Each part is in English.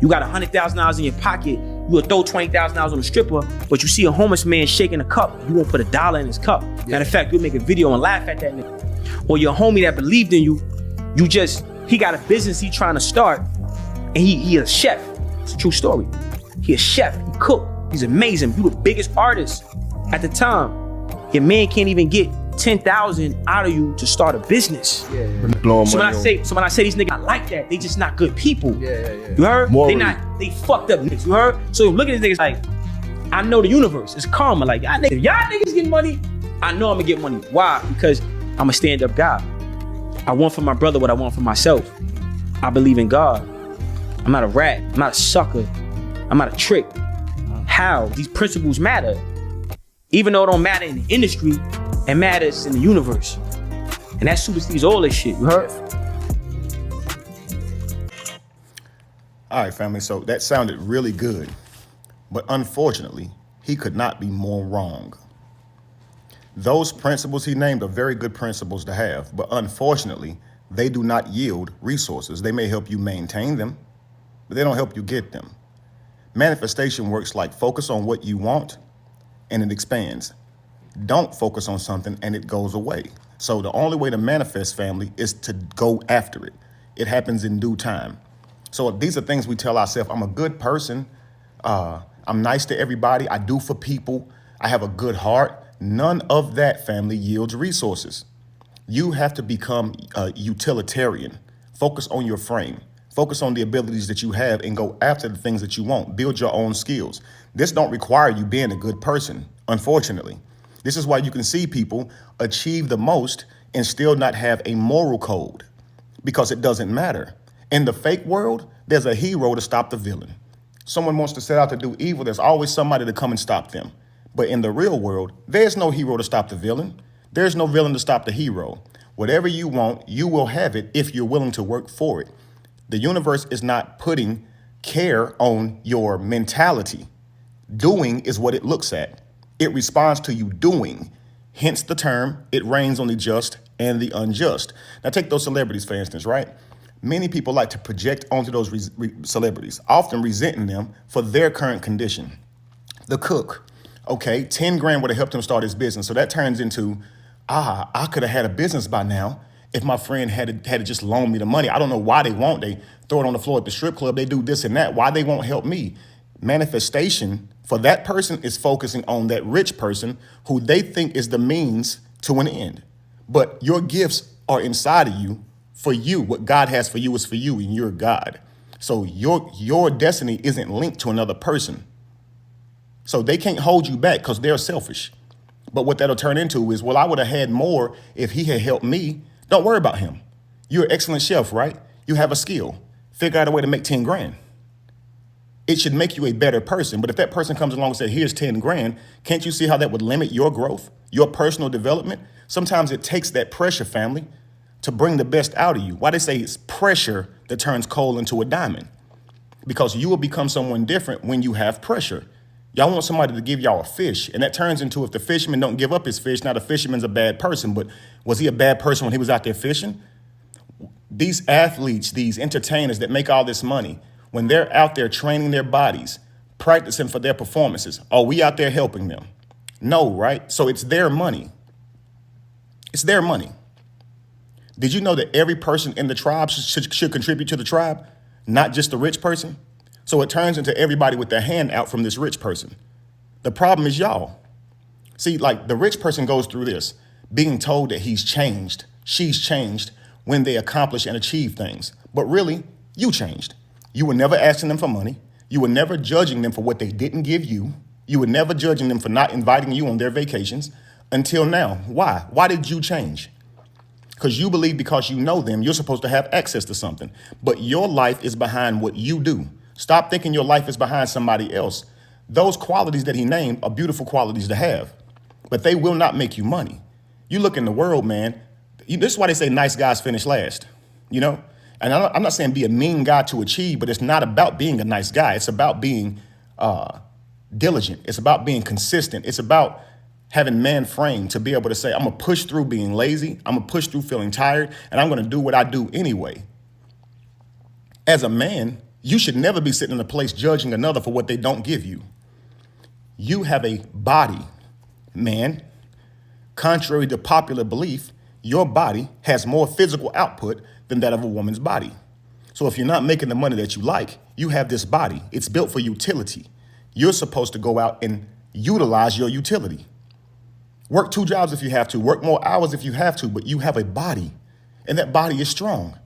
You got $100,000 in your pocket, you will throw $20,000 on a stripper, but you see a homeless man shaking a cup, you won't put $1 in his cup. Matter of fact, you'll make a video and laugh at that nigga. Or your homie that believed in you, he got a business he trying to start, and he a chef. It's a true story. He a chef, he cook, he's amazing. You the biggest artist at the time. Your man can't even get 10,000 out of you to start a business. So when I say these niggas not like that, they just not good people. You heard? They fucked up niggas. You heard? So look at these niggas like, I know the universe. It's karma. Like y'all niggas get money, I know I'm gonna get money. Why? Because I'm a stand-up guy. I want for my brother what I want for myself. I believe in God. I'm not a rat. I'm not a sucker. I'm not a trick. How? These principles matter. Even though it don't matter in the industry, it matters in the universe. And that supersedes all this shit, you heard? All right, family, so that sounded really good. But unfortunately, he could not be more wrong. Those principles he named are very good principles to have, but unfortunately, they do not yield resources. They may help you maintain them, but they don't help you get them. Manifestation works like focus on what you want and it expands. Don't focus on something and it goes away. So the only way to manifest, family, is to go after it. It happens in due time. So these are things we tell ourselves. I'm a good person. I'm nice to everybody. I do for people. I have a good heart. None of that, family, yields resources. You have to become a utilitarian. Focus on your frame. Focus on the abilities that you have and go after the things that you want. Build your own skills. This don't require you being a good person, unfortunately. This is why you can see people achieve the most and still not have a moral code, because it doesn't matter. In the fake world, there's a hero to stop the villain. Someone wants to set out to do evil, there's always somebody to come and stop them. But in the real world, there's no hero to stop the villain. There's no villain to stop the hero. Whatever you want, you will have it if you're willing to work for it. The universe is not putting care on your mentality. Doing is what it looks at. It responds to you doing. Hence the term, it rains on the just and the unjust. Now take those celebrities, for instance, right? Many people like to project onto those celebrities, often resenting them for their current condition. The cook, okay, 10 grand would have helped him start his business. So that turns into, I could have had a business by now if my friend had just loaned me the money. I don't know why they won't. They throw it on the floor at the strip club. They do this and that. Why they won't help me? Manifestation for that person is focusing on that rich person who they think is the means to an end. But your gifts are inside of you for you. What God has for you is for you, and you're God. So your destiny isn't linked to another person. So they can't hold you back because they're selfish. But what that'll turn into is, well, I would have had more if he had helped me. Don't worry about him. You're an excellent chef, right? You have a skill. Figure out a way to make 10 grand. It should make you a better person. But if that person comes along and says, here's 10 grand, can't you see how that would limit your growth, your personal development? Sometimes it takes that pressure, family, to bring the best out of you. Why they say it's pressure that turns coal into a diamond? Because you will become someone different when you have pressure. Y'all want somebody to give y'all a fish, and that turns into, if the fisherman don't give up his fish, now the fisherman's a bad person. But was he a bad person when he was out there fishing? These athletes, these entertainers that make all this money, when they're out there training their bodies, practicing for their performances, are we out there helping them? No, right? So it's their money. It's their money. Did you know that every person in the tribe should contribute to the tribe, not just the rich person? So it turns into everybody with their hand out from this rich person. The problem is y'all. See, like the rich person goes through this, being told that he's changed, she's changed when they accomplish and achieve things. But really, you changed. You were never asking them for money. You were never judging them for what they didn't give you. You were never judging them for not inviting you on their vacations until now. Why? Why did you change? Because you believe because you know them, you're supposed to have access to something. But your life is behind what you do. Stop thinking your life is behind somebody else. Those qualities that he named are beautiful qualities to have, but they will not make you money. You look in the world, man. This is why they say nice guys finish last, you know? And I'm not saying be a mean guy to achieve, but it's not about being a nice guy. It's about being diligent. It's about being consistent. It's about having man frame to be able to say, I'm gonna push through being lazy. I'm gonna push through feeling tired, and I'm gonna do what I do anyway. As a man, You should never be sitting in a place judging another for what they don't give you. You have a body, man. Contrary to popular belief, your body has more physical output than that of a woman's body. So if you're not making the money that you like, you have this body. It's built for utility. You're supposed to go out and utilize your utility. Work 2 jobs if you have to, work more hours if you have to, but you have a body, and that body is strong.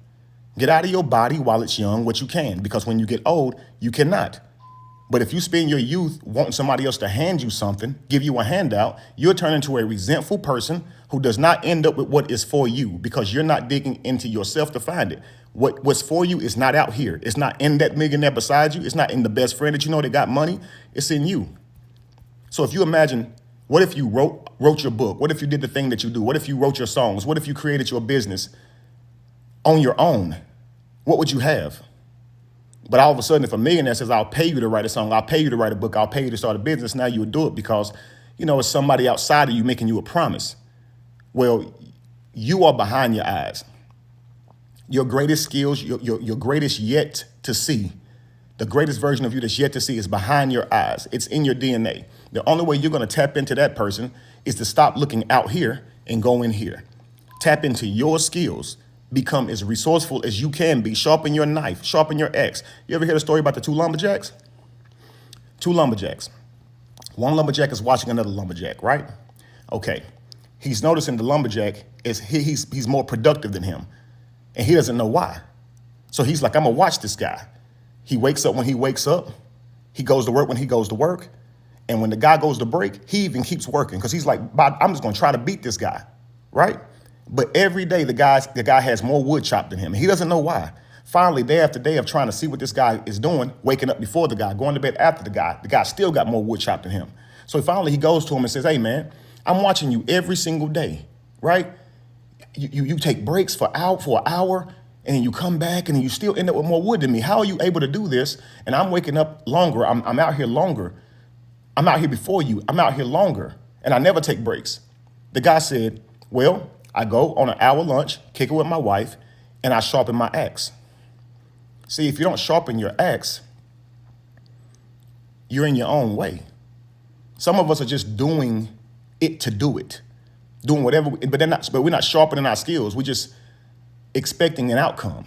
Get out of your body while it's young, what you can, because when you get old, you cannot. But if you spend your youth wanting somebody else to hand you something, give you a handout, you'll turn into a resentful person who does not end up with what is for you because you're not digging into yourself to find it. What's for you is not out here. It's not in that millionaire beside you. It's not in the best friend that you know that got money. It's in you. So if you imagine, what if you wrote your book? What if you did the thing that you do? What if you wrote your songs? What if you created your business on your own? What would you have? But all of a sudden, if a millionaire says, I'll pay you to write a song, I'll pay you to write a book, I'll pay you to start a business, now you would do it because, it's somebody outside of you making you a promise. Well, you are behind your eyes. Your greatest skills, your greatest yet to see, the greatest version of you that's yet to see is behind your eyes. It's in your DNA. The only way you're going to tap into that person is to stop looking out here and go in here. Tap into your skills. Become as resourceful as you can be. Sharpen your knife. Sharpen your axe. You ever hear the story about the 2 lumberjacks? 2 lumberjacks. One lumberjack is watching another lumberjack, right? Okay. He's noticing the lumberjack is he's more productive than him, and he doesn't know why. So he's like, I'm gonna watch this guy. He wakes up when he wakes up. He goes to work when he goes to work. And when the guy goes to break, he even keeps working because he's like, I'm just gonna try to beat this guy, right? But every day the guy has more wood chopped than him. And he doesn't know why. Finally, day after day of trying to see what this guy is doing, waking up before the guy, going to bed after the guy still got more wood chopped than him. So finally he goes to him and says, hey man, I'm watching you every single day, right? You take breaks for an hour and you come back and you still end up with more wood than me. How are you able to do this? And I'm waking up longer. I'm out here longer. I'm out here before you. I'm out here longer. And I never take breaks. The guy said, well, I go on an hour lunch, kick it with my wife, and I sharpen my axe. See, if you don't sharpen your axe, you're in your own way. Some of us are just doing it to do it, doing whatever, but we're not sharpening our skills. We're just expecting an outcome.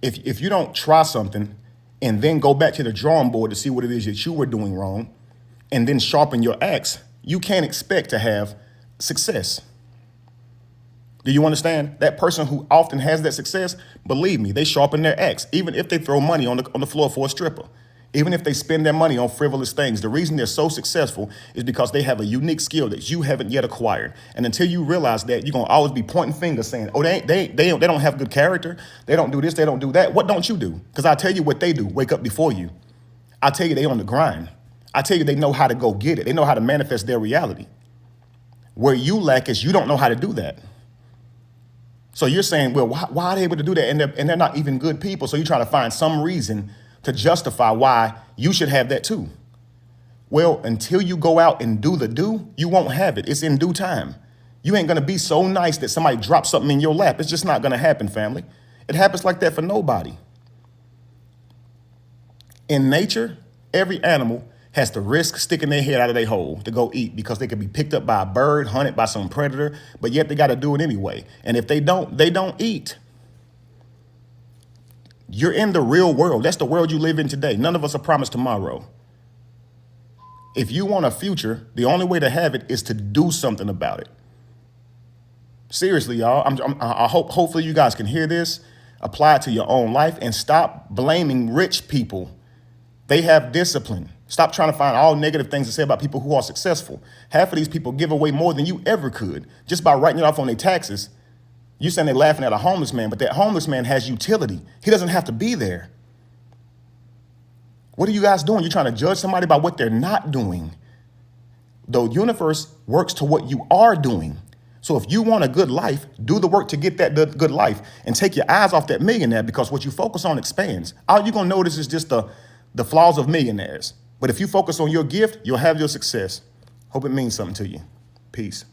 If you don't try something and then go back to the drawing board to see what it is that you were doing wrong, and then sharpen your axe, you can't expect to have success. Do you understand? That person who often has that success, believe me, they sharpen their axe, even if they throw money on the floor for a stripper, even if they spend their money on frivolous things. The reason they're so successful is because they have a unique skill that you haven't yet acquired. And until you realize that, you're going to always be pointing fingers saying, oh, they don't have good character. They don't do this. They don't do that. What don't you do? Because I tell you what they do. Wake up before you. I tell you they on the grind. I tell you they know how to go get it. They know how to manifest their reality. Where you lack is you don't know how to do that. So you're saying, well, why are they able to do that? And they're not even good people. So you're trying to find some reason to justify why you should have that too. Well, until you go out and do the do, you won't have it. It's in due time. You ain't going to be so nice that somebody drops something in your lap. It's just not going to happen, family. It happens like that for nobody. In nature, every animal has to risk sticking their head out of their hole to go eat because they could be picked up by a bird, hunted by some predator, but yet they got to do it anyway. And if they don't eat. You're in the real world. That's the world you live in today. None of us are promised tomorrow. If you want a future, the only way to have it is to do something about it. Seriously, y'all, hopefully you guys can hear this, apply it to your own life, and stop blaming rich people. They have discipline. Stop trying to find all negative things to say about people who are successful. Half of these people give away more than you ever could just by writing it off on their taxes. You're saying they're laughing at a homeless man, but that homeless man has utility. He doesn't have to be there. What are you guys doing? You're trying to judge somebody by what they're not doing. The universe works to what you are doing. So if you want a good life, do the work to get that good life and take your eyes off that millionaire, because what you focus on expands. All you're going to notice is just the flaws of millionaires. But if you focus on your gift, you'll have your success. Hope it means something to you. Peace.